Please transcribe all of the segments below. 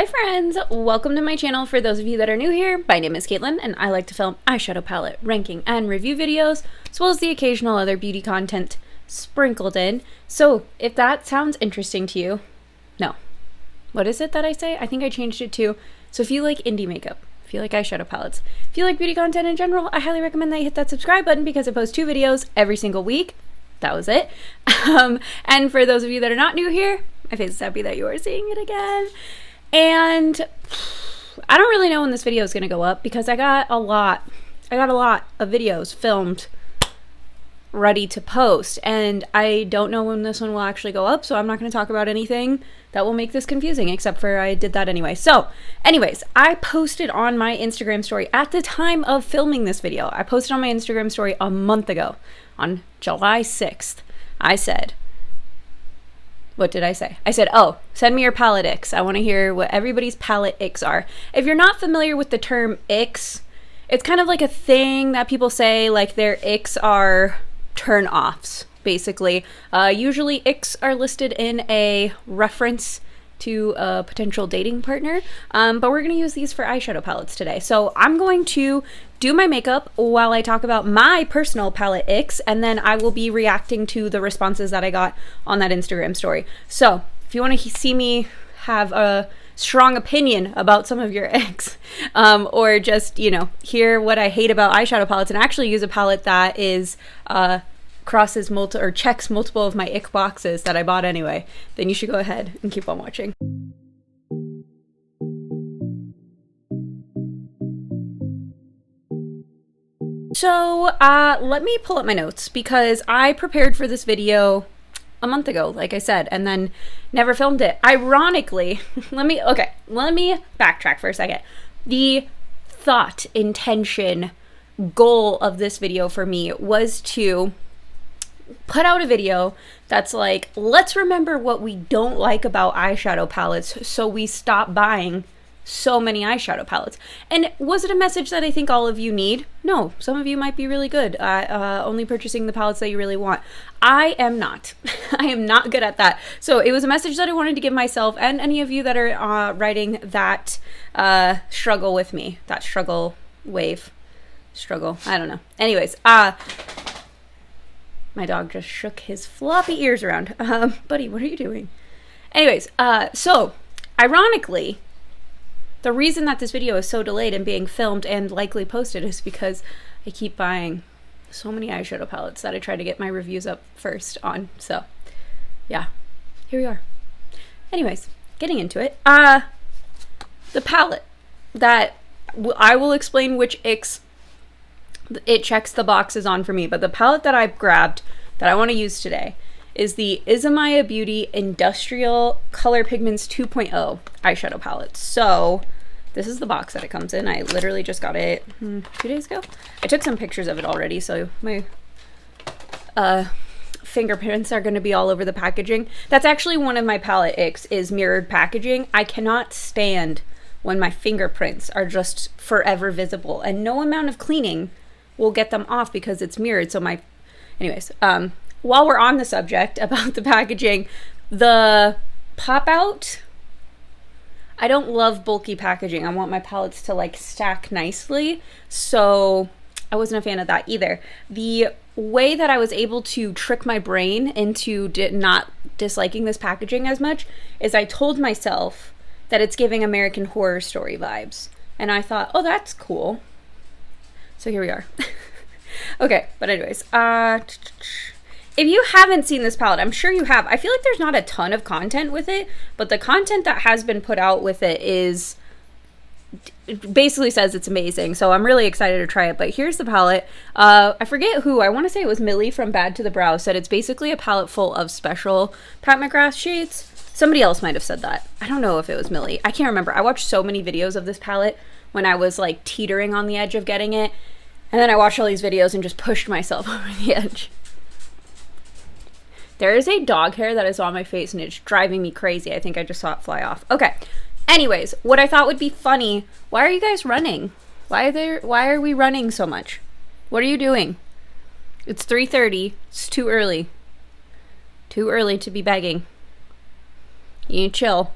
Hi friends, welcome to my channel. For those of you that are new here, my name is Katelyn and I like to film eyeshadow palette, ranking, and review videos, as well as the occasional other beauty content sprinkled in. So if that sounds interesting to you, no. What is it that I say? I think I changed it to, so if you like indie makeup, if you like eyeshadow palettes, if you like beauty content in general, I highly recommend that you hit that subscribe button because I post 2 videos every single week. That was it. And for those of you that are not new here, my face is happy that you are seeing it again. And I don't really know when this video is going to go up because I got a lot of videos filmed ready to post, and I don't know when this one will actually go up, so I'm not going to talk about anything that will make this confusing, except for I did that anyway. So anyways, I posted on my Instagram story at the time of filming this video. I posted on my Instagram story a month ago on July 6th. I said, what did I say? I said, oh, send me your palette icks. I want to hear what everybody's palette icks are. If you're not familiar with the term icks, it's kind of like a thing that people say, like their icks are turn-offs, basically. Usually icks are listed in a reference to a potential dating partner, but we're going to use these for eyeshadow palettes today. So I'm going to do my makeup while I talk about my personal palette icks, and then I will be reacting to the responses that I got on that Instagram story. So if you want to see me have a strong opinion about some of your icks, or just, you know, hear what I hate about eyeshadow palettes and actually use a palette that is checks multiple of my ick boxes that I bought anyway, then you should go ahead and keep on watching. So let me pull up my notes because I prepared for this video a month ago, like I said, and then never filmed it. Ironically, let me backtrack for a second. The thought, intention, goal of this video for me was to put out a video that's like, let's remember what we don't like about eyeshadow palettes so we stop buying so many eyeshadow palettes. And was it a message that I think all of you need? No, some of you might be really good at only purchasing the palettes that you really want. I am not. I am not good at that. So it was a message that I wanted to give myself and any of you that are riding that struggle with me, that struggle wave. Struggle, I don't know. Anyways, my dog just shook his floppy ears around. Buddy, what are you doing? Anyways, so ironically, the reason that this video is so delayed in being filmed and likely posted is because I keep buying so many eyeshadow palettes that I try to get my reviews up first on. So yeah, here we are. Anyways, getting into it. The palette that I will explain which icks it checks the boxes on for me, but the palette that I've grabbed that I want to use today is the Izumaya Beauty Industrial Color Pigments 2.0 eyeshadow palette. So this is the box that it comes in. I literally just got it 2 days ago. I took some pictures of it already, so my fingerprints are going to be all over the packaging. That's actually one of my palette icks, is mirrored packaging. I cannot stand when my fingerprints are just forever visible, and no amount of cleaning will get them off because it's mirrored. So anyways, while we're on the subject about the packaging, the pop out, I don't love bulky packaging. I want my palettes to like stack nicely, so I wasn't a fan of that either. The way that I was able to trick my brain into not disliking this packaging as much is I told myself that it's giving American Horror Story vibes, and I thought, oh, that's cool. So here we are. Okay, but anyways, if you haven't seen this palette, I'm sure you have. I feel like there's not a ton of content with it, but the content that has been put out with it basically says it's amazing. So I'm really excited to try it. But here's the palette. I forget who. I want to say it was Millie from Bad to the Brow said it's basically a palette full of special Pat McGrath shades. Somebody else might have said that. I don't know if it was Millie. I can't remember. I watched so many videos of this palette when I was like teetering on the edge of getting it. And then I watched all these videos and just pushed myself over the edge. There is a dog hair that is on my face and it's driving me crazy. I think I just saw it fly off. Okay. Anyways, what I thought would be funny, why are you guys running? Why are we running so much? What are you doing? It's 3:30. It's too early. Too early to be begging. You need to chill.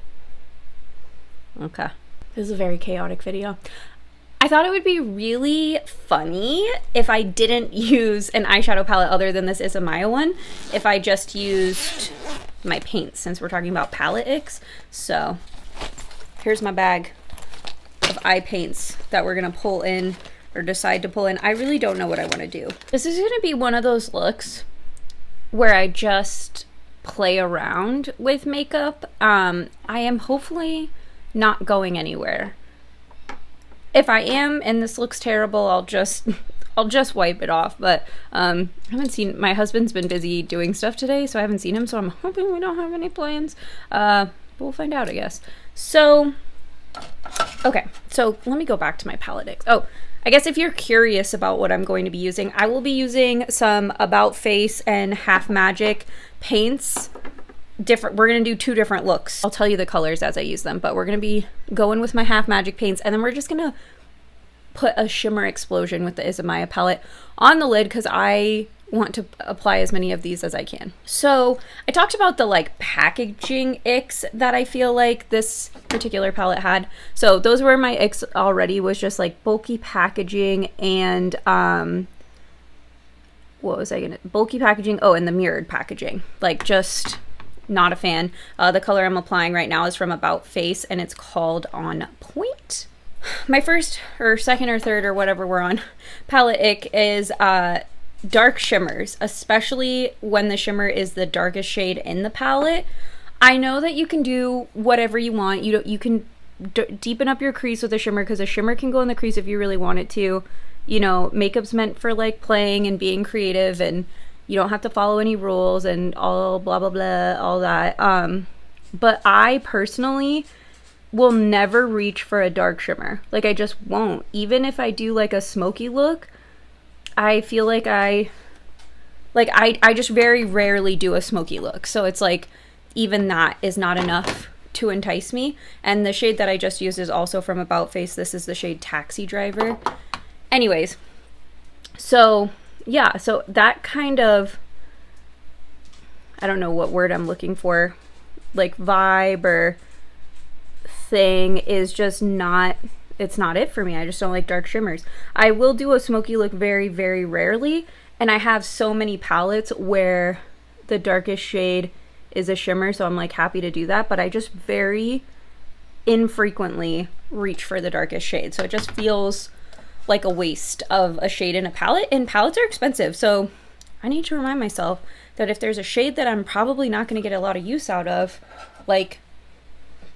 Okay. This is a very chaotic video. I thought it would be really funny if I didn't use an eyeshadow palette other than this Isamaya one, if I just used my paints, since we're talking about palette icks. So here's my bag of eye paints that we're gonna pull in, or decide to pull in. I really don't know what I want to do. This is gonna be one of those looks where I just play around with makeup. I am hopefully not going anywhere. If I am and this looks terrible, I'll just wipe it off. But I haven't seen, my husband's been busy doing stuff today, so I haven't seen him, so I'm hoping we don't have any plans. But we'll find out, I guess. So okay, so let me go back to my palette icks. Oh, I guess if you're curious about what I'm going to be using, I will be using some About Face and Half Magic paints. We're gonna do two different looks. I'll tell you the colors as I use them, but we're gonna be going with my Half Magic paints, and then we're just gonna put a shimmer explosion with the Isamaya palette on the lid because I want to apply as many of these as I can. So I talked about the like packaging icks that I feel like this particular palette had. So those were my icks already, was just like bulky packaging and bulky packaging, oh, and the mirrored packaging. Like, just not a fan. The color I'm applying right now is from About Face, and it's called On Point. My first or second or third or whatever we're on palette ick is dark shimmers, especially when the shimmer is the darkest shade in the palette. I know that you can do whatever you want. You can deepen up your crease with a shimmer, because a shimmer can go in the crease if you really want it to. You know, makeup's meant for like playing and being creative, and you don't have to follow any rules and all blah blah blah, all that. But I personally will never reach for a dark shimmer. Like, I just won't. Even if I do like a smoky look, I feel like I just very rarely do a smoky look. So it's like, even that is not enough to entice me. And the shade that I just used is also from About Face. This is the shade Taxi Driver. Anyways, so yeah, so that kind of, I don't know what word I'm looking for, like vibe or thing is just not, it's not it for me. I just don't like dark shimmers. I will do a smoky look very, very rarely, and I have so many palettes where the darkest shade is a shimmer, so I'm like happy to do that, but I just very infrequently reach for the darkest shade. So it just feels like a waste of a shade in a palette, and palettes are expensive. So I need to remind myself that if there's a shade that I'm probably not going to get a lot of use out of, like,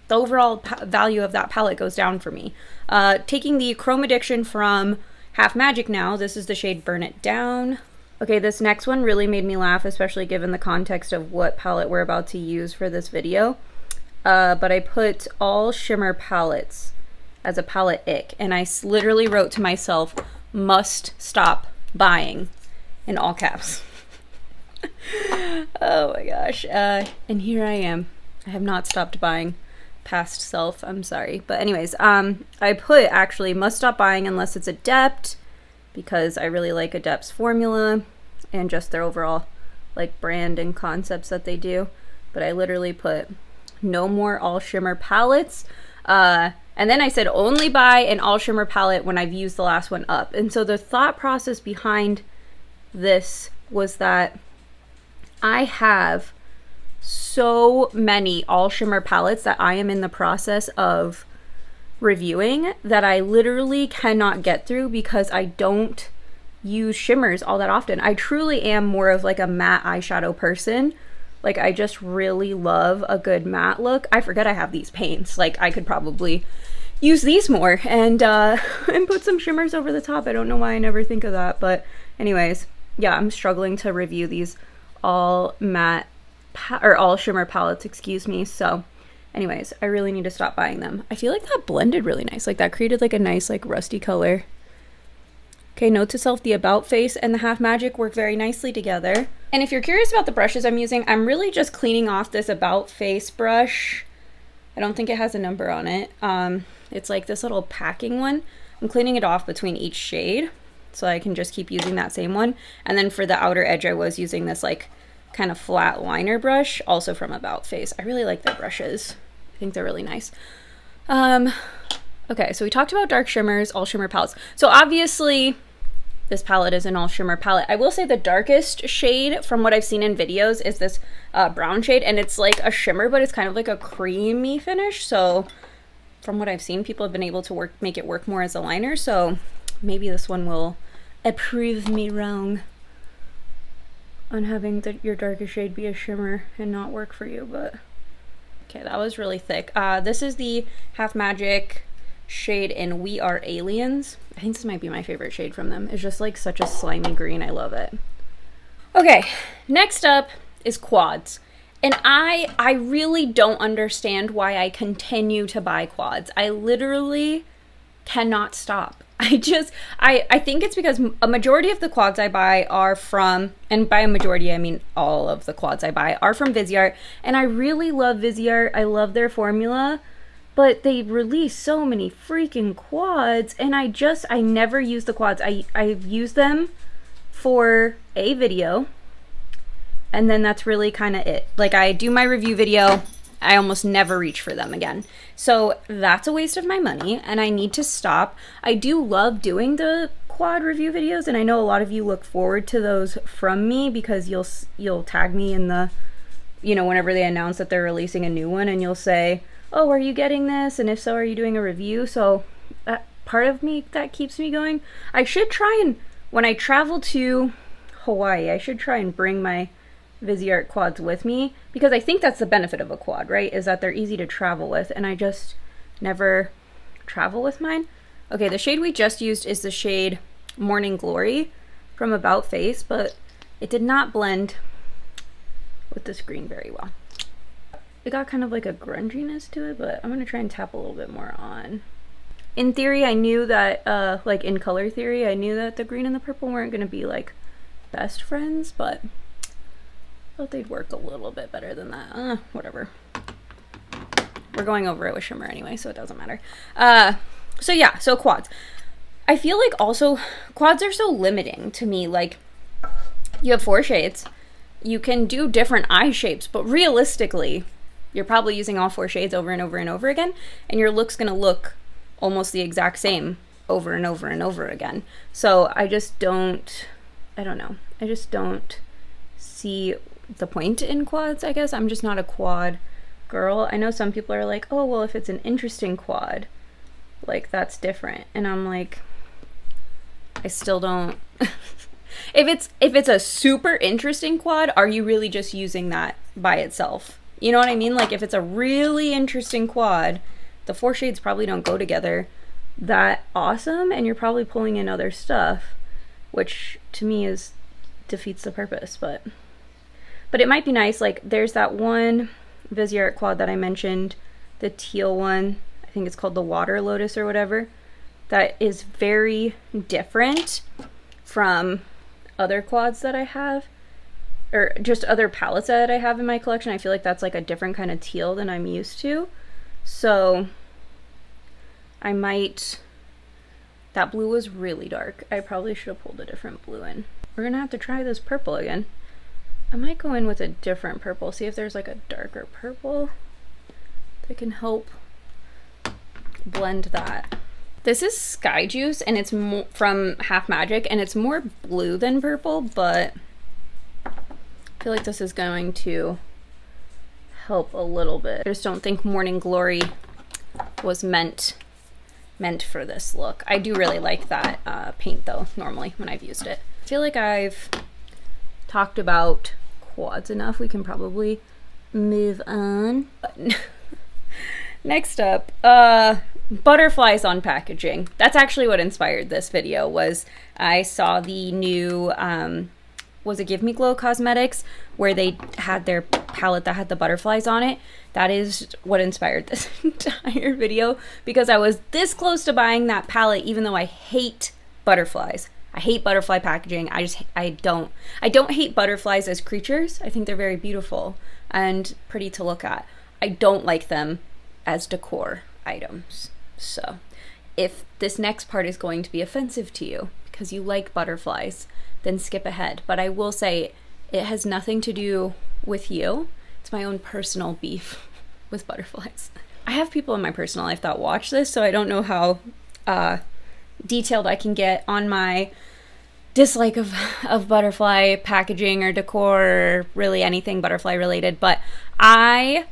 the overall value of that palette goes down for me. Taking the Chrome Addiction from Half Magic now, this is the shade Burn It Down. Okay, this next one really made me laugh, especially given the context of what palette we're about to use for this video. But I put All-shimmer palettes as a palette ick, and I literally wrote to myself, must stop buying, in all caps. Oh my gosh. And here I am. I have not stopped buying. Past self, I'm sorry. But anyways, I put actually must stop buying unless it's Adept, because I really like Adept's formula and just their overall like brand and concepts that they do. But I literally put no more all shimmer palettes. And then I said only buy an all shimmer palette when I've used the last one up. And so the thought process behind this was that I have so many all shimmer palettes that I am in the process of reviewing that I literally cannot get through because I don't use shimmers all that often. I truly am more of like a matte eyeshadow person. Like, I just really love a good matte look. I forget I have these paints. Like, I could probably use these more and and put some shimmers over the top. I don't know why I never think of that, but anyways, yeah, I'm struggling to review these all matte or all shimmer palettes, excuse me. So anyways, I really need to stop buying them. I feel like that blended really nice. Like, that created like a nice like rusty color. Okay, note to self, the About Face and the Half Magic work very nicely together. And if you're curious about the brushes I'm using, I'm really just cleaning off this About Face brush. I don't think it has a number on it. It's like this little packing one. I'm cleaning it off between each shade so I can just keep using that same one. And then for the outer edge, I was using this like kind of flat liner brush, also from About Face. I really like their brushes. I think they're really nice. Okay, so we talked about dark shimmers, all shimmer palettes. So obviously this palette is an all shimmer palette. I will say the darkest shade from what I've seen in videos is this brown shade, and it's like a shimmer, but it's kind of like a creamy finish. So from what I've seen, people have been able to make it work more as a liner. So maybe this one will prove me wrong on having your darkest shade be a shimmer and not work for you, but okay, that was really thick. This is the Half Magic shade in We Are Aliens. I think this might be my favorite shade from them. It's just like such a slimy green. I love it. Okay, next up is quads. And I really don't understand why I continue to buy quads. I literally cannot stop. I think it's because a majority of the quads I buy are from, and by a majority I mean all of the quads I buy are from Viseart, and I really love Viseart. I love their formula, but they release so many freaking quads, and I never use the quads. I use them for a video, and then that's really kind of it. Like, I do my review video, I almost never reach for them again. So that's a waste of my money, and I need to stop. I do love doing the quad review videos, and I know a lot of you look forward to those from me because you'll tag me in the, you know, whenever they announce that they're releasing a new one, and you'll say, oh, are you getting this? And if so, are you doing a review? So that part of me that keeps me going. I should try and, when I travel to Hawaii, I should try and bring my Viseart quads with me, because I think that's the benefit of a quad, right? Is that they're easy to travel with, and I just never travel with mine. Okay, the shade we just used is the shade Morning Glory from About Face, but it did not blend with this green very well. It got kind of like a grunginess to it, but I'm gonna try and tap a little bit more on. In theory, I knew that, like in color theory, I knew that the green and the purple weren't gonna be like best friends, but I thought they'd work a little bit better than that. Whatever. We're going over it with shimmer anyway, so it doesn't matter. So yeah, so quads. I feel like also quads are so limiting to me. Like, you have 4 shades. You can do different eye shapes, but realistically, you're probably using all 4 shades over and over and over again, and your look's gonna look almost the exact same over and over and over again. So I just don't, I don't know. I just don't see the point in quads, I guess. I'm just not a quad girl. I know some people are like, oh, well, if it's an interesting quad, like, that's different. And I'm like, I still don't. If it's a super interesting quad, are you really just using that by itself? You know what I mean? Like, if it's a really interesting quad, the 4 shades probably don't go together that awesome, and you're probably pulling in other stuff, which to me defeats the purpose. But it might be nice. Like, there's that one Viseart quad that I mentioned, the teal one. I think it's called the Water Lotus or whatever. That is very different from other quads that I have, or just other palettes that I have in my collection. I feel like that's like a different kind of teal than I'm used to. So I might, that blue was really dark. I probably should have pulled a different blue in. We're gonna have to try this purple again. I might go in with a different purple, see if there's like a darker purple that can help blend that. This is Sky Juice, and it's from Half Magic, and it's more blue than purple, but I feel like this is going to help a little bit. I just don't think Morning Glory was meant for this look. I do really like that paint though, normally when I've used it. I feel like I've talked about quads enough. We can probably move on. Next up, butterflies on packaging. That's actually what inspired this video. Was I saw the new was it Give Me Glow Cosmetics, where they had their palette that had the butterflies on it. That is what inspired this entire video, because I was this close to buying that palette, even though I hate butterflies. I hate butterfly packaging. I don't hate butterflies as creatures. I think they're very beautiful and pretty to look at. I don't like them as decor items. So if this next part is going to be offensive to you because you like butterflies, then skip ahead. But I will say it has nothing to do with you. It's my own personal beef with butterflies. I have people in my personal life that watch this, so I don't know how detailed I can get on my dislike of butterfly packaging or decor or really anything butterfly related, but I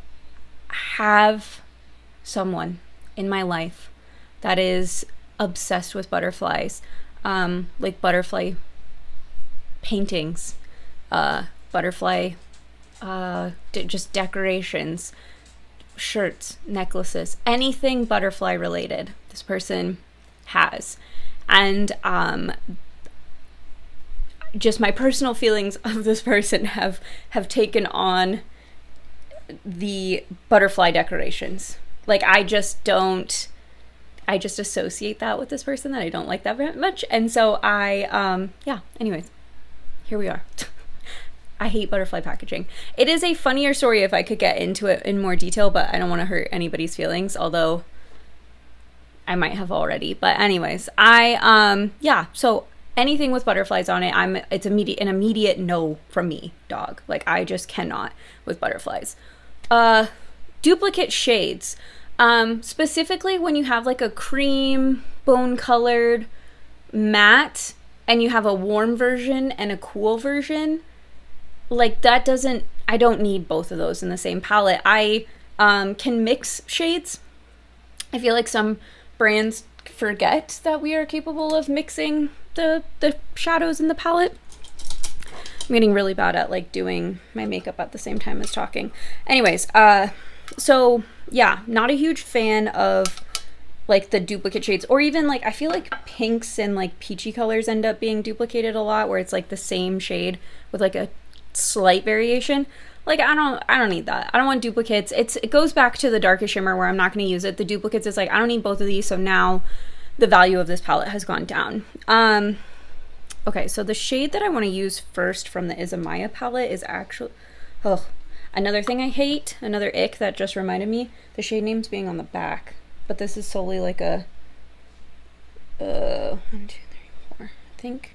have someone in my life that is obsessed with butterflies, like butterfly paintings, butterfly just decorations, shirts, necklaces, anything butterfly related this person has. And just my personal feelings of this person have taken on the butterfly decorations. Like, I just associate that with this person, that I don't like that very much. And so yeah, anyways, here we are. I hate butterfly packaging. It is a funnier story if I could get into it in more detail, but I don't want to hurt anybody's feelings, although I might have already. But anyways, yeah, so anything with butterflies on it, it's an immediate no from me, dog. Like, I just cannot with butterflies. Duplicate shades. Specifically when you have like a cream bone colored matte and you have a warm version and a cool version, like that I don't need both of those in the same palette. I can mix shades. I feel like some brands forget that we are capable of mixing the shadows in the palette. I'm getting really bad at like doing my makeup at the same time as talking. Anyways, so yeah, not a huge fan of like the duplicate shades, or even like I feel like pinks and like peachy colors end up being duplicated a lot, where it's like the same shade with like a slight variation. Like, I don't need that. I don't want duplicates. It goes back to the darkest shimmer where I'm not going to use it. The duplicates is like, I don't need both of these, so now the value of this palette has gone down. Okay, so the shade that I want to use first from the Izamaya palette is actually, another thing I hate, another ick that just reminded me, the shade names being on the back. But this is solely like a, 1, 2, 3, 4, I think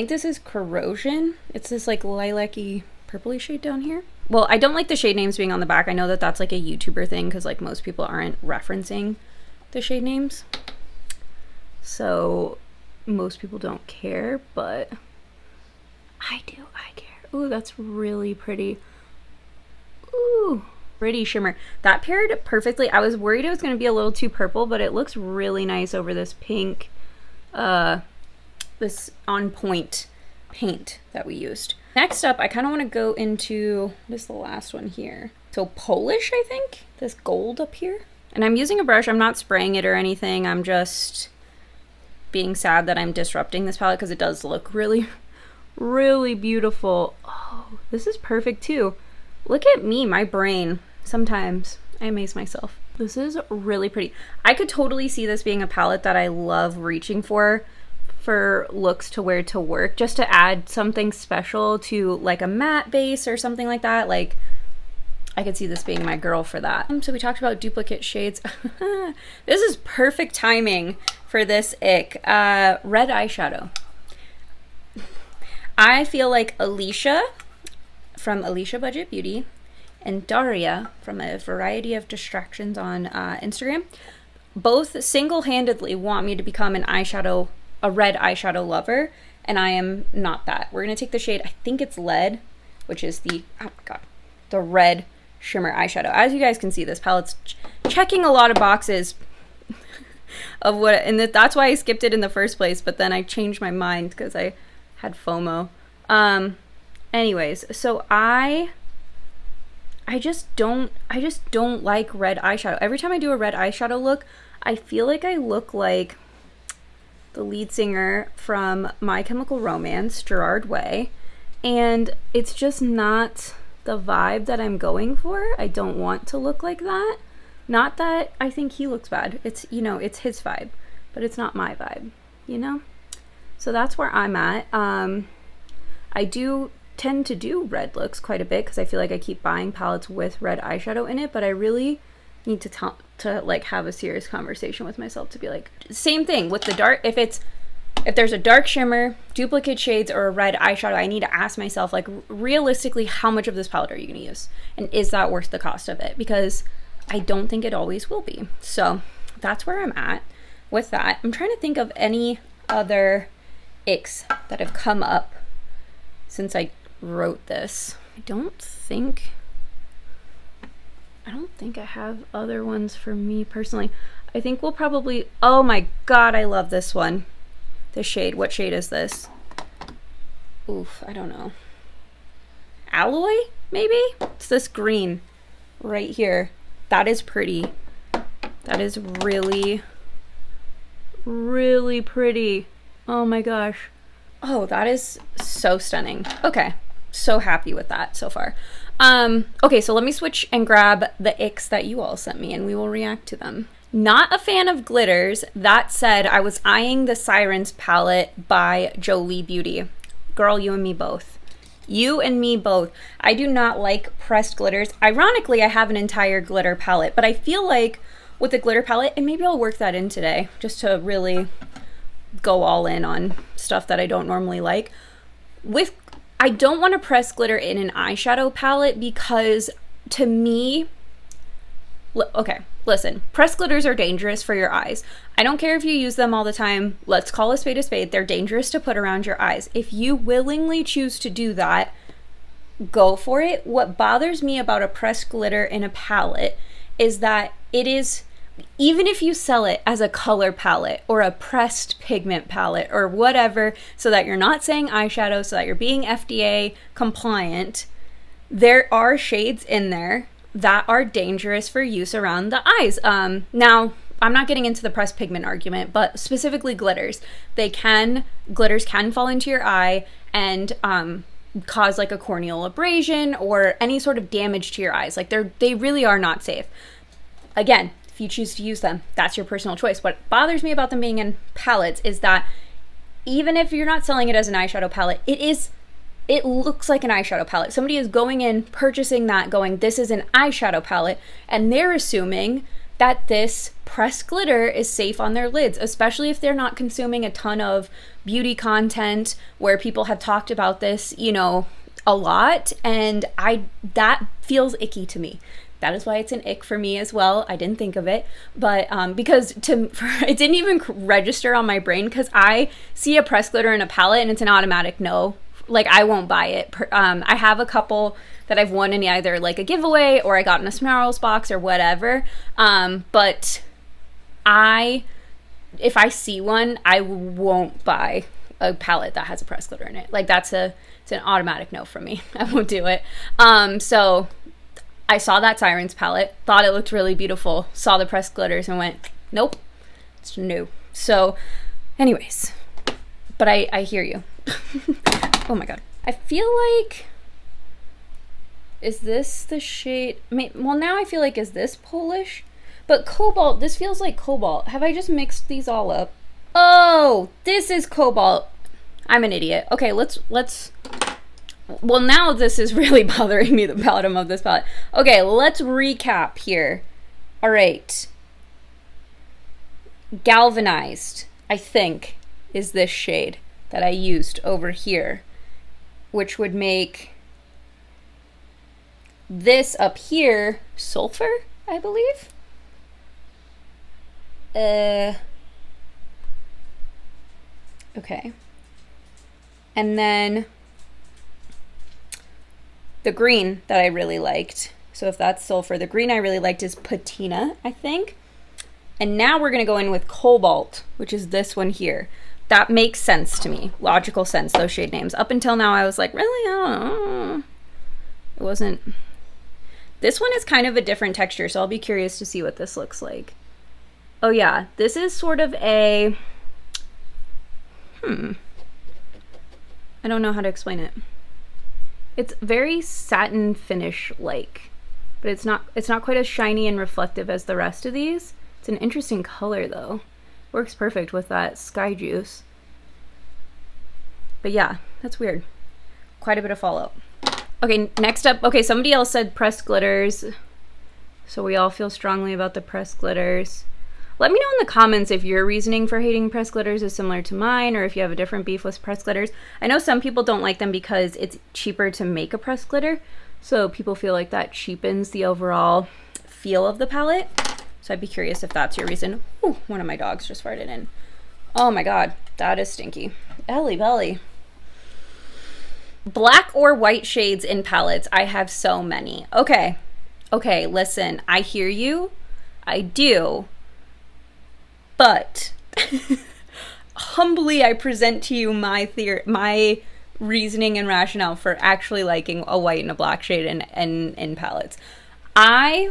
this is Corrosion. It's this like lilac-y purpley shade down here. Well, I don't like the shade names being on the back. I know that that's like a YouTuber thing because like most people aren't referencing the shade names. So most people don't care, but I do. I care. Ooh, that's really pretty. Ooh, pretty shimmer. That paired perfectly. I was worried it was going to be a little too purple, but it looks really nice over this pink, this on point paint that we used. Next up, I kind of want to go into, what is the last one here? So Polish, I think, this gold up here. And I'm using a brush. I'm not spraying it or anything. I'm just being sad that I'm disrupting this palette because it does look really, really beautiful. Oh, this is perfect too. Look at me, my brain. Sometimes I amaze myself. This is really pretty. I could totally see this being a palette that I love reaching for looks to wear to work, just to add something special to like a matte base or something like that. Like, I could see this being my girl for that. So we talked about duplicate shades. This is perfect timing for this ick. Red eyeshadow. I feel like Alicia from Alicia Budget Beauty and Daria from A Variety of Distractions on Instagram both single-handedly want me to become a red eyeshadow lover, and I am not that. We're gonna take the shade, I think it's Lead, which is the, oh my god, the red shimmer eyeshadow. As you guys can see, this palette's checking a lot of boxes of what, and that's why I skipped it in the first place, but then I changed my mind because I had FOMO. Anyways, so I just don't like red eyeshadow. Every time I do a red eyeshadow look, I feel like I look like the lead singer from My Chemical Romance, Gerard Way, and it's just not the vibe that I'm going for. I don't want to look like that. Not that I think he looks bad. It's, you know, it's his vibe, but it's not my vibe, you know? So that's where I'm at. I do tend to do red looks quite a bit because I feel like I keep buying palettes with red eyeshadow in it, but I really need to like have a serious conversation with myself to be like, same thing with the dark, if there's a dark shimmer, duplicate shades, or a red eyeshadow, I need to ask myself, like, realistically, how much of this palette are you going to use? And is that worth the cost of it? Because I don't think it always will be. So that's where I'm at with that. I'm trying to think of any other icks that have come up since I wrote this. I don't think I have other ones for me personally. I think we'll probably, oh my god, I love this one. This shade, what shade is this? Oof, I don't know. Alloy, maybe? It's this green right here. That is pretty. That is really, really pretty. Oh my gosh. Oh, that is so stunning. Okay, so happy with that so far. Okay, so let me switch and grab the icks that you all sent me and we will react to them. Not a fan of glitters. That said, I was eyeing the Sirens palette by Jolie Beauty. Girl, you and me both. You and me both. I do not like pressed glitters. Ironically, I have an entire glitter palette, but I feel like with the glitter palette, and maybe I'll work that in today just to really go all in on stuff that I don't normally like. I don't want to press glitter in an eyeshadow palette because to me, okay, listen, pressed glitters are dangerous for your eyes. I don't care if you use them all the time. Let's call a spade a spade. They're dangerous to put around your eyes. If you willingly choose to do that, go for it. What bothers me about a pressed glitter in a palette is that it is, even if you sell it as a color palette or a pressed pigment palette or whatever, so that you're not saying eyeshadow, so that you're being FDA compliant, there are shades in there that are dangerous for use around the eyes. Now, I'm not getting into the pressed pigment argument, but specifically glitters. Glitters can fall into your eye and cause like a corneal abrasion or any sort of damage to your eyes. Like they really are not safe. Again, if you choose to use them, that's your personal choice. What bothers me about them being in palettes is that even if you're not selling it as an eyeshadow palette, it looks like an eyeshadow palette. Somebody is going in, purchasing that, going, this is an eyeshadow palette, and they're assuming that this pressed glitter is safe on their lids, especially if they're not consuming a ton of beauty content where people have talked about this, you know, a lot, and that feels icky to me. That is why it's an ick for me as well. I didn't think of it, but because it didn't even register on my brain because I see a pressed glitter in a palette and it's an automatic no. Like, I won't buy it. I have a couple that I've won in either like a giveaway or I got in a Smarls box or whatever. But if I see one, I won't buy a palette that has a pressed glitter in it. Like, it's an automatic no from me. I won't do it. So I saw that Sirens palette, thought it looked really beautiful, saw the pressed glitters and went, nope, it's new. So anyways, but I hear you. Oh my god. I feel like, is this the shade? Well, now I feel like, is this Polish? But Cobalt, this feels like Cobalt. Have I just mixed these all up? Oh, this is Cobalt. I'm an idiot. Okay, let's, well, now this is really bothering me, the bottom of this palette. Okay, let's recap here. All right. Galvanized, I think, is this shade that I used over here, which would make this up here sulfur, I believe. Okay. And then the green that I really liked, so if that's sulfur, the green I really liked is Patina, I think. And now we're gonna go in with Cobalt, which is this one here. That makes sense to me, logical sense, those shade names. Up until now I was like, really? I don't know. It wasn't. This one is kind of a different texture, so I'll be curious to see what this looks like. Oh yeah, this is sort of a, I don't know how to explain it. It's very satin finish like, but it's not quite as shiny and reflective as the rest of these. It's an interesting color though. Works perfect with that Sky Juice. But yeah, that's weird. Quite a bit of fallout. Okay, next up, okay, somebody else said pressed glitters. So we all feel strongly about the pressed glitters. Let me know in the comments if your reasoning for hating pressed glitters is similar to mine, or if you have a different beef with pressed glitters. I know some people don't like them because it's cheaper to make a pressed glitter, so people feel like that cheapens the overall feel of the palette. So I'd be curious if that's your reason. Ooh, one of my dogs just farted in. Oh my God, that is stinky. Ellie belly. Black or white shades in palettes. I have so many. Okay, listen, I hear you. I do. But humbly, I present to you my reasoning and rationale for actually liking a white and a black shade in palettes. I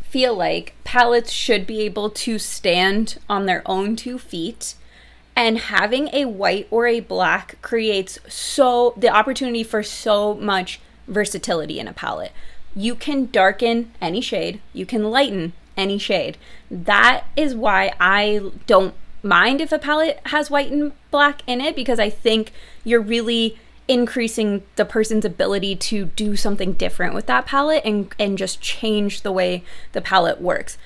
feel like palettes should be able to stand on their own 2 feet, and having a white or a black creates the opportunity for so much versatility in a palette. You can darken any shade, you can lighten any shade. That is why I don't mind if a palette has white and black in it, because I think you're really increasing the person's ability to do something different with that palette and just change the way the palette works.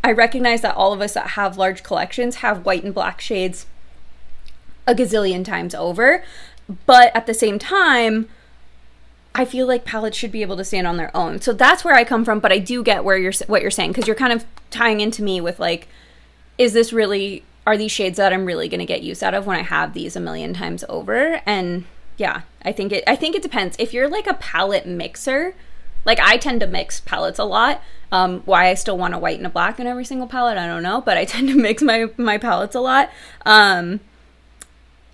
I recognize that all of us that have large collections have white and black shades a gazillion times over, but at the same time, I feel like palettes should be able to stand on their own. So that's where I come from, but I do get what you're saying, because you're kind of tying into me with like, are these shades that I'm really going to get use out of when I have these a million times over? And yeah, I think it depends. If you're like a palette mixer, like I tend to mix palettes a lot. Why I still want a white and a black in every single palette, I don't know, but I tend to mix my palettes a lot.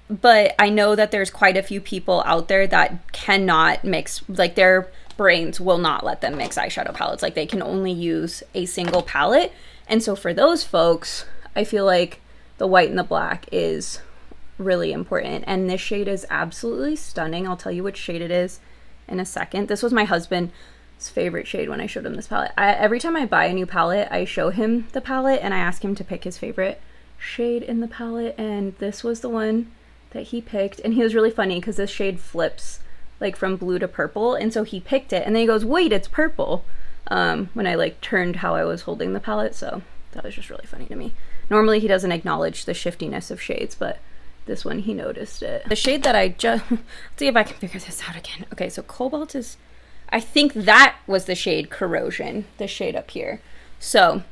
But I know that there's quite a few people out there that cannot mix, like their brains will not let them mix eyeshadow palettes. Like they can only use a single palette. And so for those folks, I feel like the white and the black is really important. And this shade is absolutely stunning. I'll tell you which shade it is in a second. This was my husband's favorite shade when I showed him this palette. Every time I buy a new palette, I show him the palette and I ask him to pick his favorite shade in the palette. And this was the one that he picked, and he was really funny because this shade flips like from blue to purple, and so he picked it and then he goes, wait, it's purple, when I like turned how I was holding the palette. So that was just really funny to me. Normally he doesn't acknowledge the shiftiness of shades, but this one he noticed it. The shade that I just let's see if I can figure this out again. Okay, so Cobalt is, I think that was the shade Corrosion, the shade up here. So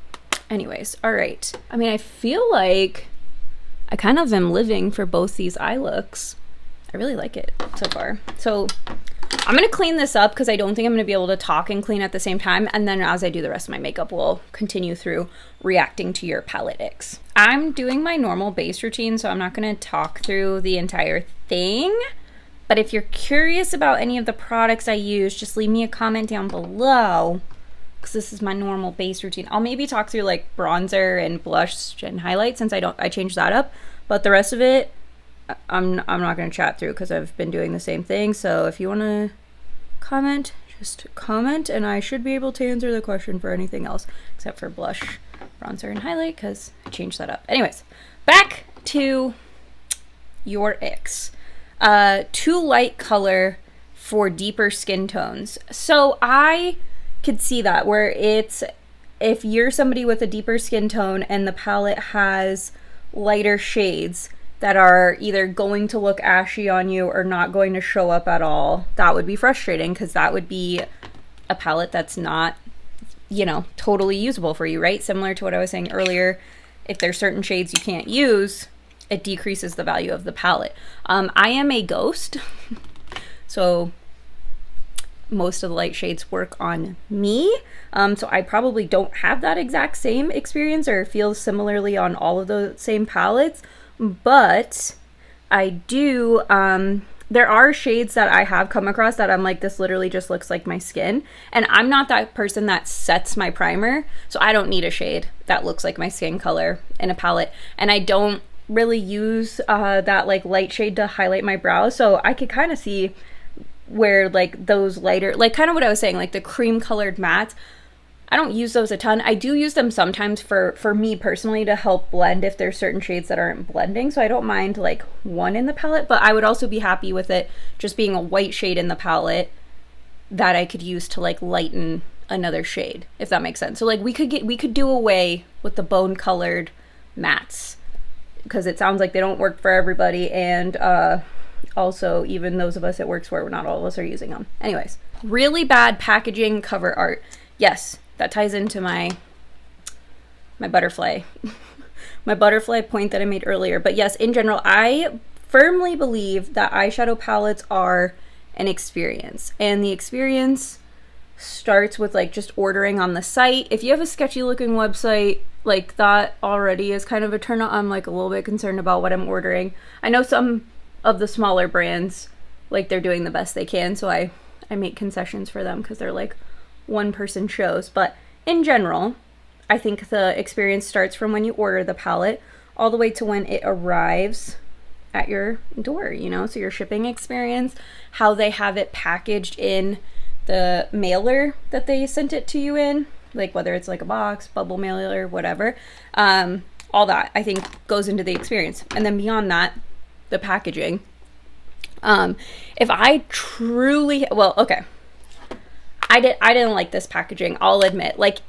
anyways, all right, I mean, I feel like I kind of am living for both these eye looks. I really like it so far. So I'm going to clean this up because I don't think I'm going to be able to talk and clean at the same time. And then as I do the rest of my makeup, we'll continue through reacting to your palette icks. I'm doing my normal base routine, so I'm not going to talk through the entire thing. But if you're curious about any of the products I use, just leave me a comment down below, because this is my normal base routine. I'll maybe talk through like bronzer and blush and highlight, since I changed that up, but the rest of it I'm not going to chat through because I've been doing the same thing. So if you want to comment, just comment, and I should be able to answer the question for anything else except for blush, bronzer, and highlight, because I changed that up. Anyways, back to your icks. Too light color for deeper skin tones. So I could see that, where it's, if you're somebody with a deeper skin tone and the palette has lighter shades that are either going to look ashy on you or not going to show up at all, that would be frustrating, because that would be a palette that's not, you know, totally usable for you, right? Similar to what I was saying earlier, if there's certain shades you can't use, it decreases the value of the palette. I am a ghost, so most of the light shades work on me, so I probably don't have that exact same experience or feel similarly on all of the same palettes, but I do, there are shades that I have come across that I'm like, this literally just looks like my skin, and I'm not that person that sets my primer, so I don't need a shade that looks like my skin color in a palette, and I don't really use that like light shade to highlight my brows, so I could kind of see where like those lighter, like kind of what I was saying, like the cream colored mattes, I don't use those a ton. I do use them sometimes for me personally to help blend if there's certain shades that aren't blending, so I don't mind like one in the palette, but I would also be happy with it just being a white shade in the palette that I could use to like lighten another shade, if that makes sense. So like we could do away with the bone colored mattes, because it sounds like they don't work for everybody, and also even those of us it works for, not all of us are using them. Anyways, really bad packaging cover art. Yes, that ties into my butterfly my butterfly point that I made earlier. But yes, in general, I firmly believe that eyeshadow palettes are an experience, and the experience starts with like just ordering on the site. If you have a sketchy looking website, like that already is kind of a turn on. I'm like a little bit concerned about what I'm ordering. I know some of the smaller brands, like they're doing the best they can, so I make concessions for them because they're like one person shows. But in general, I think the experience starts from when you order the palette all the way to when it arrives at your door, you know? So your shipping experience, how they have it packaged in the mailer that they sent it to you in, like whether it's like a box, bubble mailer, whatever, all that I think goes into the experience. And then beyond that, the packaging. If I truly, well, okay, I didn't like this packaging, I'll admit. Like,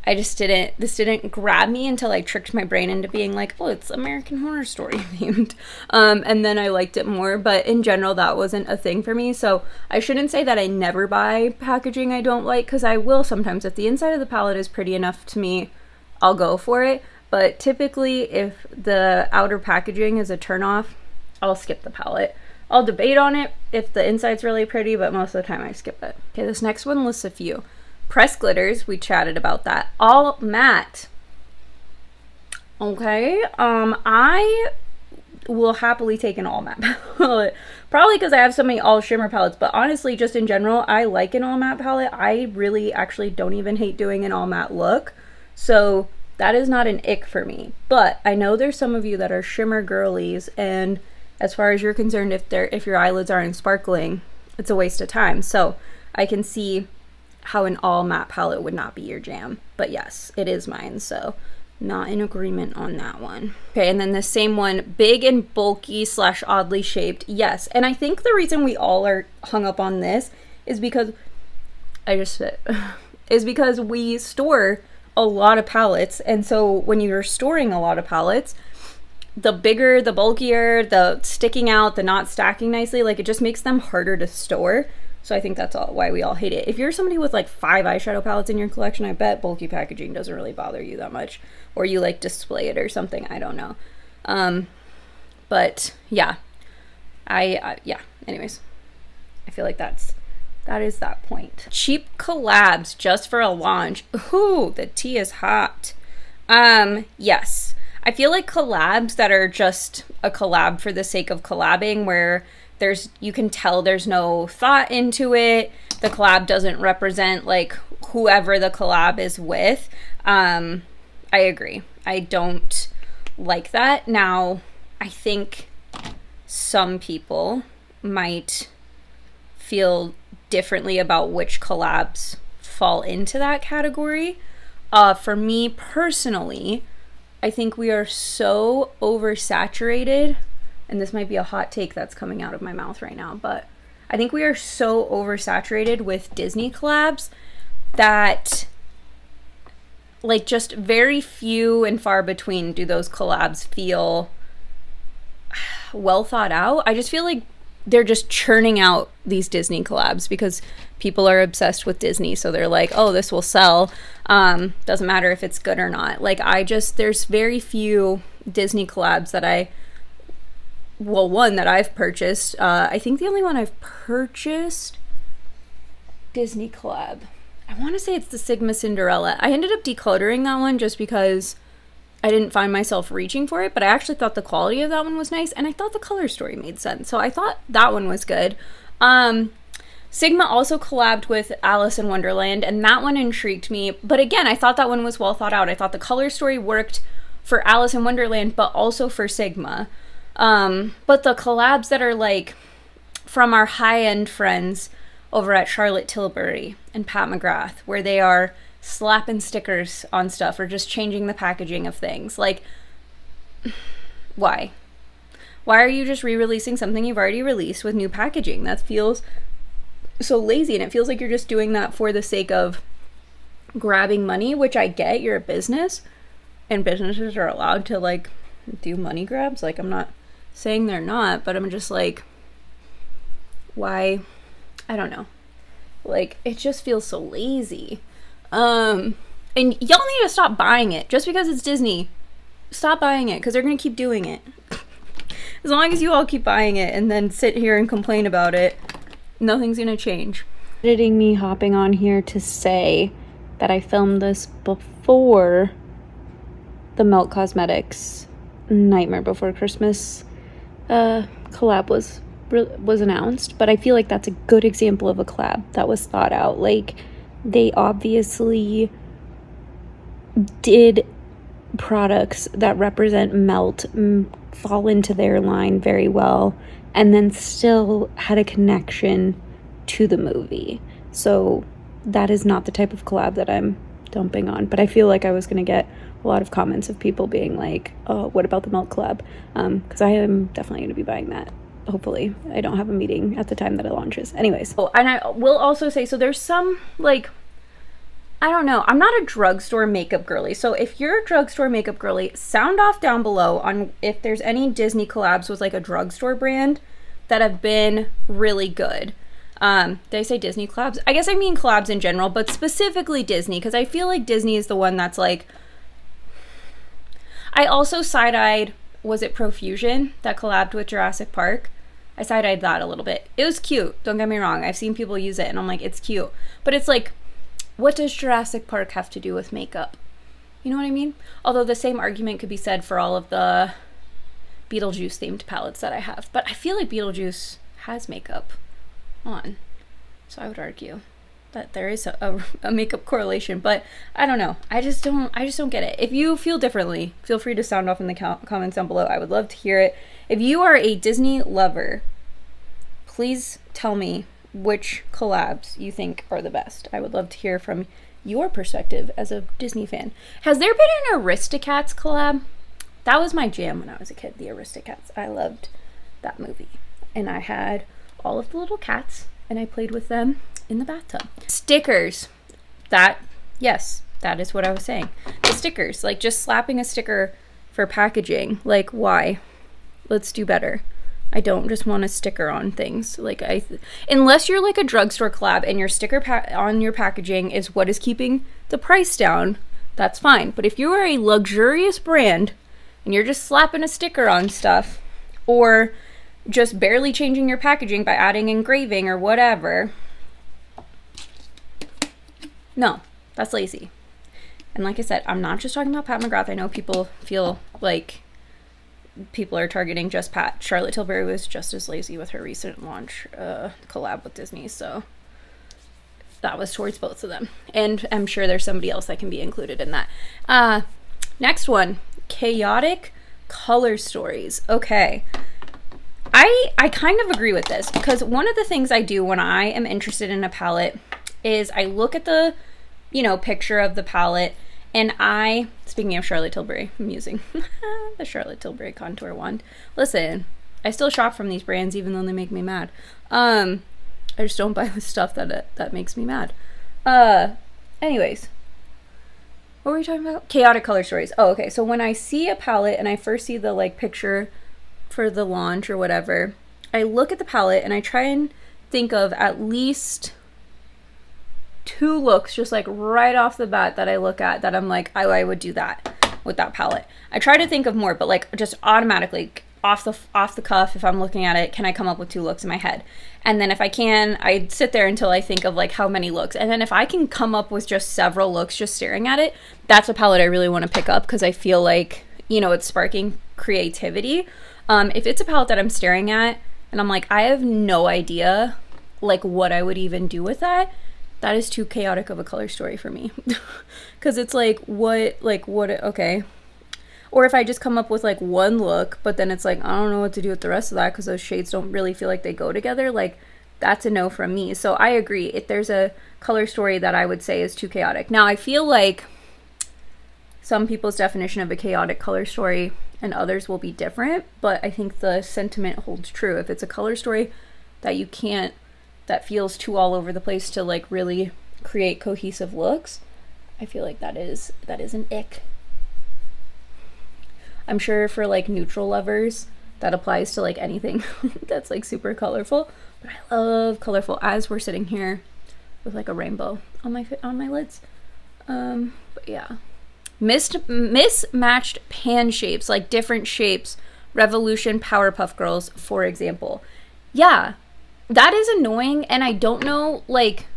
this didn't grab me until I tricked my brain into being like, oh, it's American Horror Story themed. And then I liked it more, but in general, that wasn't a thing for me. So I shouldn't say that I never buy packaging I don't like, because I will sometimes. If the inside of the palette is pretty enough to me, I'll go for it. But typically, if the outer packaging is a turnoff, I'll skip the palette. I'll debate on it if the inside's really pretty, but most of the time I skip it. Okay, this next one lists a few. Pressed glitters, we chatted about that. All matte. Okay, I will happily take an all matte palette. Probably because I have so many all shimmer palettes, but honestly, just in general, I like an all matte palette. I really actually don't even hate doing an all matte look. So that is not an ick for me. But I know there's some of you that are shimmer girlies, and as far as you're concerned, if your eyelids aren't sparkling, it's a waste of time. So I can see how an all matte palette would not be your jam. But yes, it is mine, so not in agreement on that one. Okay, and then the same one, big and bulky / oddly shaped. Yes, and I think the reason we all are hung up on this is because is because we store a lot of palettes, and so when you're storing a lot of palettes, the bigger, the bulkier, the sticking out, the not stacking nicely, like it just makes them harder to store. So I think that's why we all hate it. If you're somebody with like 5 eyeshadow palettes in your collection, I bet bulky packaging doesn't really bother you that much, or you like display it or something. I don't know. But yeah, yeah. Anyways, I feel like that is that point. Cheap collabs just for a launch. Ooh, the tea is hot. Yes, I feel like collabs that are just a collab for the sake of collabing, where you can tell there's no thought into it. The collab doesn't represent like whoever the collab is with. I agree. I don't like that. Now, I think some people might feel differently about which collabs fall into that category. For me personally, I think we are so oversaturated, and this might be a hot take that's coming out of my mouth right now, but I think we are so oversaturated with Disney collabs that like just very few and far between do those collabs feel well thought out. I just feel like they're just churning out these Disney collabs because people are obsessed with Disney, so they're like, oh, this will sell. Doesn't matter if it's good or not. Like, there's very few Disney collabs that one that I've purchased. I think the only one I've purchased Disney collab, I want to say it's the Sigma Cinderella. I ended up decluttering that one just because I didn't find myself reaching for it, but I actually thought the quality of that one was nice, and I thought the color story made sense, so I thought that one was good. Sigma also collabed with Alice in Wonderland, and that one intrigued me, but again, I thought that one was well thought out. I thought the color story worked for Alice in Wonderland, but also for Sigma. But the collabs that are like from our high-end friends over at Charlotte Tilbury and Pat McGrath, where they are slapping stickers on stuff or just changing the packaging of things, like, why are you just re-releasing something you've already released with new packaging? That feels so lazy, and it feels like you're just doing that for the sake of grabbing money, which I get. You're a business, and businesses are allowed to like do money grabs. Like, I'm not saying they're not, but I'm just like, why? I don't know. Like, it just feels so lazy. And y'all need to stop buying it. Just because it's Disney, stop buying it, because they're gonna keep doing it. As long as you all keep buying it and then sit here and complain about it, nothing's gonna change. Editing me hopping on here to say that I filmed this before the Melt Cosmetics Nightmare Before Christmas collab was announced, but I feel like that's a good example of a collab that was thought out. Like, they obviously did products that represent Melt fall into their line very well, and then still had a connection to the movie. So that is not the type of collab that I'm dumping on, but I feel like I was going to get a lot of comments of people being like, oh, what about the Melt collab? Because I am definitely going to be buying that. Hopefully. I don't have a meeting at the time that it launches. Anyways. Oh, and I will also say, so there's some, like, I don't know. I'm not a drugstore makeup girly. So if you're a drugstore makeup girly, sound off down below on if there's any Disney collabs with like a drugstore brand that have been really good. Did I say Disney collabs? I guess I mean collabs in general, but specifically Disney, because I feel like Disney is the one that's like... I also side-eyed, was it Profusion that collabed with Jurassic Park? I side-eyed that a little bit. It was cute, don't get me wrong. I've seen people use it and I'm like, it's cute. But it's like, what does Jurassic Park have to do with makeup? You know what I mean? Although the same argument could be said for all of the Beetlejuice themed palettes that I have. But I feel like Beetlejuice has makeup on. So I would argue that there is a makeup correlation, but I don't know. I just don't get it. If you feel differently, feel free to sound off in the comments down below. I would love to hear it. If you are a Disney lover, please tell me which collabs you think are the best. I would love to hear from your perspective as a Disney fan. Has there been an Aristocats collab? That was my jam when I was a kid, the Aristocats. I loved that movie. And I had all of the little cats and I played with them in the bathtub. Stickers. Yes, that is what I was saying. The stickers, like just slapping a sticker for packaging. Like, why? Let's do better. I don't just want a sticker on things. Like, unless you're like a drugstore collab and your sticker on your packaging is what is keeping the price down, that's fine. But if you are a luxurious brand and you're just slapping a sticker on stuff, or just barely changing your packaging by adding engraving or whatever, no, that's lazy. And like I said, I'm not just talking about Pat McGrath. I know people feel like people are targeting just Pat. Charlotte Tilbury was just as lazy with her recent launch collab with Disney, so that was towards both of them. And I'm sure there's somebody else that can be included in that. Next one, chaotic color stories. Okay. I kind of agree with this, because one of the things I do when I am interested in a palette is I look at the, picture of the palette, and speaking of Charlotte Tilbury, I'm using the Charlotte Tilbury contour wand. Listen, I still shop from these brands even though they make me mad. I just don't buy the stuff that makes me mad. Anyways, what were we talking about? Chaotic color stories. Oh, okay. So when I see a palette and I first see the picture for the launch or whatever, I look at the palette and I try and think of at least 2 looks just right off the bat that I look at that I'm like, I would do that with that palette. I try to think of more, but just automatically off the cuff, if I'm looking at it, can I come up with 2 looks in my head? And then if I can, I sit there until I think of how many looks. And then if I can come up with just several looks just staring at it, that's a palette I really want to pick up, because I feel like, it's sparking creativity. If it's a palette that I'm staring at and I'm like, I have no idea what I would even do with that, that is too chaotic of a color story for me. Because it's what, okay. Or if I just come up with one look, but then it's I don't know what to do with the rest of that because those shades don't really feel like they go together, that's a no from me. So I agree. If there's a color story that I would say is too chaotic. Now, I feel like some people's definition of a chaotic color story and others will be different, but I think the sentiment holds true. If it's a color story that you can't, that feels too all over the place to really create cohesive looks, I feel like that is an ick. I'm sure for neutral lovers that applies to anything that's super colorful, but I love colorful. As we're sitting here with like a rainbow on my lids. But yeah. Mismatched pan shapes, like different shapes. Revolution Powerpuff Girls, for example. Yeah, that is annoying, and I don't know, like,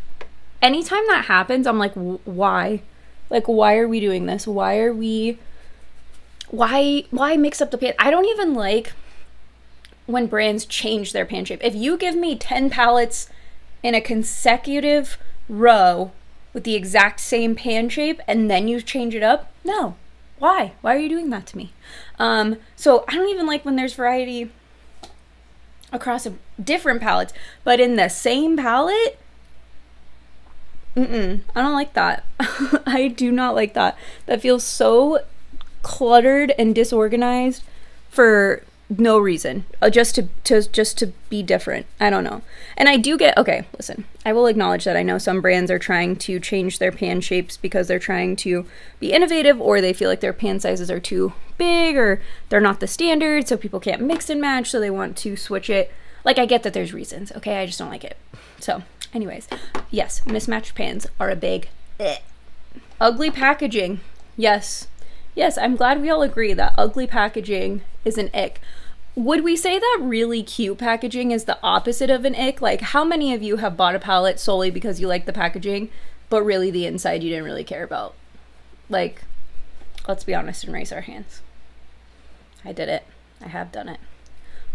anytime that happens, I'm like, why? Like, why are we doing this? Why mix up the pan? I don't even like when brands change their pan shape. If you give me 10 palettes in a consecutive row with the exact same pan shape and then you change it up, no. Why? Why are you doing that to me? So I don't even like when there's variety across different palettes, but in the same palette, I don't like that. I do not like that. That feels so cluttered and disorganized for no reason, just to be different. I don't know. And I do get, okay, listen, I will acknowledge that I know some brands are trying to change their pan shapes because they're trying to be innovative, or they feel like their pan sizes are too big, or they're not the standard, so people can't mix and match, so they want to switch it. Like, I get that there's reasons, okay? I just don't like it. So anyways, yes, mismatched pans are a big ugly packaging. Yes, I'm glad we all agree that ugly packaging is an ick. Would we say that really cute packaging is the opposite of an ick? Like, how many of you have bought a palette solely because you like the packaging, but really the inside you didn't really care about? Like, let's be honest and raise our hands. I did it. I have done it.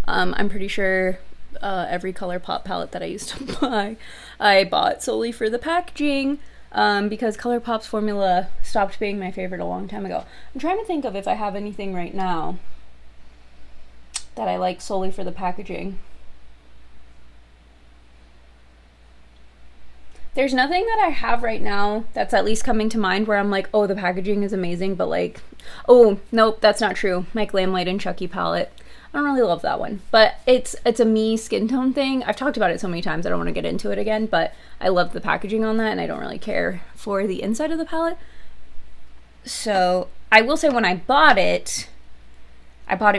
I'm pretty sure every ColourPop palette that I used to buy, I bought solely for the packaging, because ColourPop's formula stopped being my favorite a long time ago. I'm trying to think of if I have anything right now that I like solely for the packaging. There's nothing that I have right now that's at least coming to mind where I'm like, oh, the packaging is amazing, but like, oh, nope, that's not true. My Glamlight and Chucky palette. I don't really love that one, but it's a me skin tone thing. I've talked about it so many times, I don't want to get into it again, but I love the packaging on that, and I don't really care for the inside of the palette. So I will say when I bought it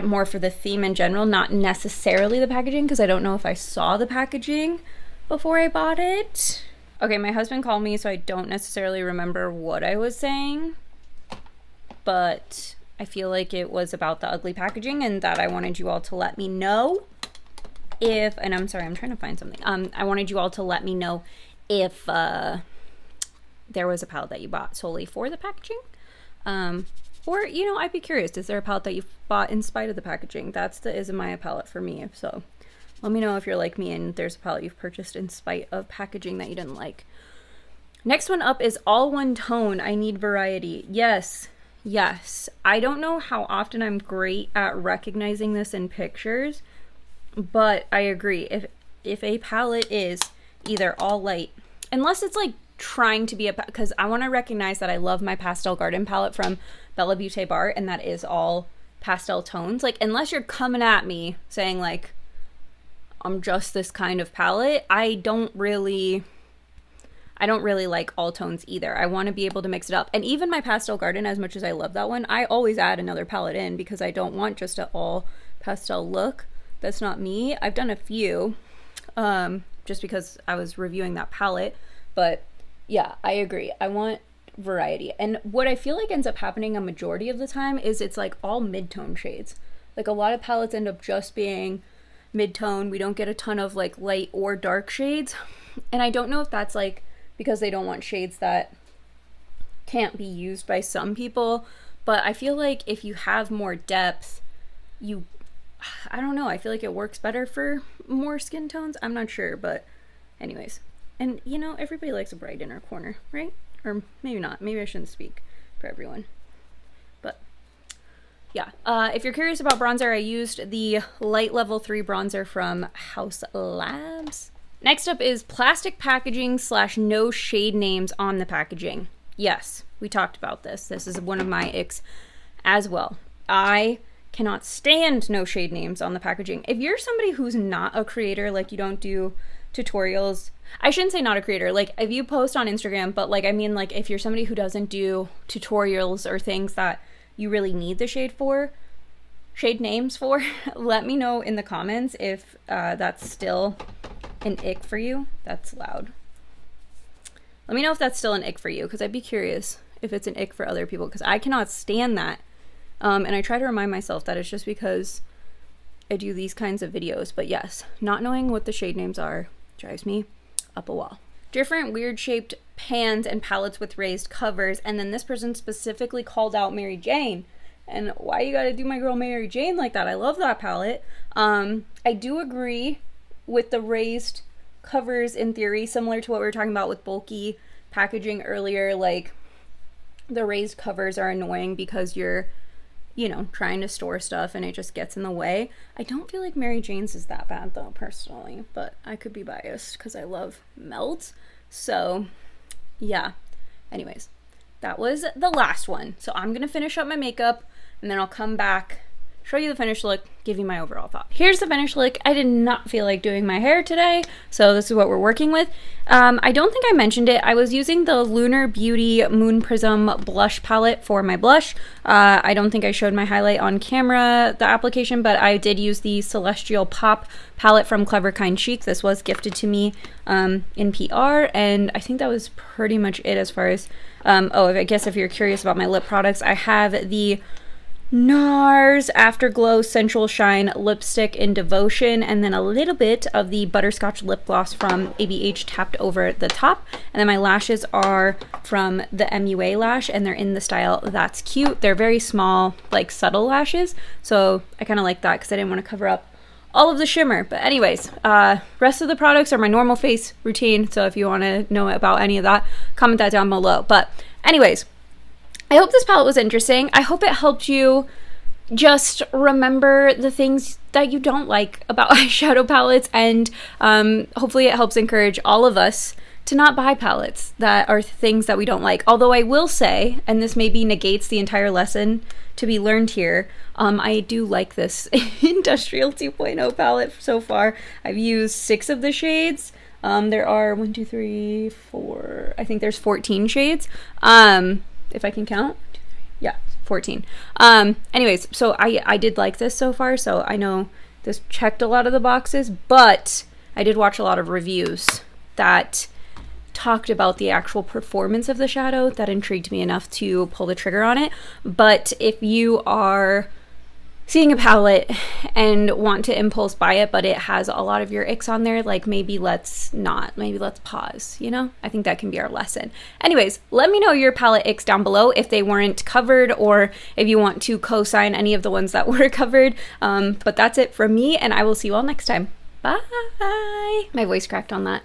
more for the theme in general, not necessarily the packaging, because I don't know if I saw the packaging before I bought it. Okay, my husband called me, so I don't necessarily remember what I was saying, but I feel like it was about the ugly packaging, and that I wanted you all to let me know if, and I'm sorry, I'm trying to find something. I wanted you all to let me know if there was a palette that you bought solely for the packaging. Or, you know, I'd be curious, is there a palette that you've bought in spite of the packaging? That's the Izumaya palette for me, so let me know if you're like me and there's a palette you've purchased in spite of packaging that you didn't like. Next one up is All One Tone. I need variety. Yes. I don't know how often I'm great at recognizing this in pictures, but I agree. If a palette is either all light, unless it's like trying to be because I want to recognize that I love my Pastel Garden palette from BellaBeauteBar, and that is all pastel tones. Like, unless you're coming at me saying like, I'm just this kind of palette, I don't really like all tones either. I want to be able to mix it up. And even my Pastel Garden, as much as I love that one, I always add another palette in because I don't want just an all pastel look. That's not me. I've done a few just because I was reviewing that palette. But yeah, I agree. I want variety. And what I feel like ends up happening a majority of the time is it's like all mid-tone shades. Like, a lot of palettes end up just being mid-tone. We don't get a ton of like light or dark shades. And I don't know if that's like because they don't want shades that can't be used by some people, but I feel like if you have more depth, I don't know, I feel like it works better for more skin tones. I'm not sure, but anyways. And you know, everybody likes a bright inner corner, right? Or maybe not. Maybe I shouldn't speak for everyone. But yeah, if you're curious about bronzer, I used the Light Level 3 bronzer from House Labs. Next up is plastic packaging / no shade names on the packaging. Yes, we talked about this. This is one of my icks as well. I cannot stand no shade names on the packaging. If you're somebody who's not a creator, like you don't do tutorials, I shouldn't say not a creator, like if you post on Instagram, but like I mean like if you're somebody who doesn't do tutorials or things that you really need the shade names for, let me know in the comments if that's still an ick for you. That's loud. Let me know if that's still an ick for you, because I'd be curious if it's an ick for other people, because I cannot stand that. And I try to remind myself that it's just because I do these kinds of videos. But yes, not knowing what the shade names are drives me up a wall. Different weird shaped pans and palettes with raised covers. And then this person specifically called out Mary Jane. And why you gotta do my girl Mary Jane like that? I love that palette. I do agree with the raised covers in theory, similar to what we were talking about with bulky packaging earlier. Like, the raised covers are annoying because you're, you know, trying to store stuff and it just gets in the way. I don't feel like Mary Jane's is that bad though, personally, but I could be biased because I love Melt. So yeah, anyways, that was the last one. So I'm gonna finish up my makeup and then I'll come back, show you the finished look, give you my overall thought. Here's the finished look. I did not feel like doing my hair today, so this is what we're working with. I don't think I mentioned it. I was using the Lunar Beauty Moon Prism blush palette for my blush. I don't think I showed my highlight on camera, the application, but I did use the Celestial Pop palette from Clever Kind Chic. This was gifted to me in PR, and I think that was pretty much it as far as, oh, I guess if you're curious about my lip products, I have the NARS Afterglow Sensual Shine lipstick in Devotion, and then a little bit of the Butterscotch lip gloss from ABH tapped over the top. And then my lashes are from the MUA lash, and they're in the style That's Cute. They're very small, like subtle lashes, so I kind of like that because I didn't want to cover up all of the shimmer. But anyways, rest of the products are my normal face routine, so if you want to know about any of that, comment that down below. But anyways, I hope this palette was interesting. I hope it helped you just remember the things that you don't like about eyeshadow palettes, and hopefully it helps encourage all of us to not buy palettes that are things that we don't like. Although I will say, and this maybe negates the entire lesson to be learned here, I do like this Industrial 2.0 palette so far. I've used 6 of the shades. There are 1, 2, 3, 4, I think there's 14 shades. If I can count. Yeah, 14. Anyways, so I did like this so far, so I know this checked a lot of the boxes, but I did watch a lot of reviews that talked about the actual performance of the shadow that intrigued me enough to pull the trigger on it. But if you are seeing a palette and want to impulse buy it, but it has a lot of your icks on there, like maybe let's pause, you know? I think that can be our lesson. Anyways, let me know your palette icks down below if they weren't covered, or if you want to co-sign any of the ones that were covered. But that's it from me, and I will see you all next time. Bye! My voice cracked on that.